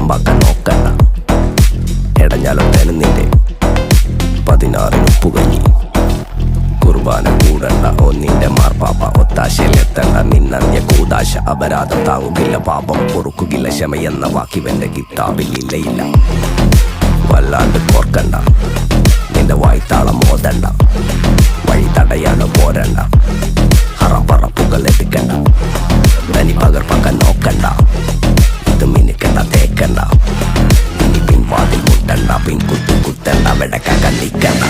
അലമ്പാക്കാൻ നോക്കണ്ട. എടഞ്ഞാലൊട്ടേനും നിന്റെ 16 ഉപ്പുകഞ്ഞി. കുർബാന കൂടണ്ട ഒന്നിന്റെ മാർപ്പാപ്പ. ഒത്താശയിലെത്തണ്ട നിന്നറിഞ്ഞ കൂതാശ. അപരാധം താങ്ങുകില്ല പാപം പൊറുക്കുകില്ല ക്ഷമയെന്ന വാക്കിവന്റെ കിതാബിൽ ഇല്ലയില്ല. വല്ലാണ്ട് ഓർക്കണ്ട നിന്റെ വായ്ത്താളം മോതണ്ട. വഴി തടയാണ് പോരണ്ട. ഹറപ്പറപ്പുകൾ എത്തിക്കണ്ട. തനി പകർപ്പാക്കാൻ നോക്കണ്ട. ഇത് മിനുക്കണ്ട തേക്കണ്ട. ഇനി പിൻവാതിൽ മുട്ടണ്ട. പിൻകുത്തു കുത്തണ്ട. വെടക്കാൻ കണ്ടിക്കണ്ട.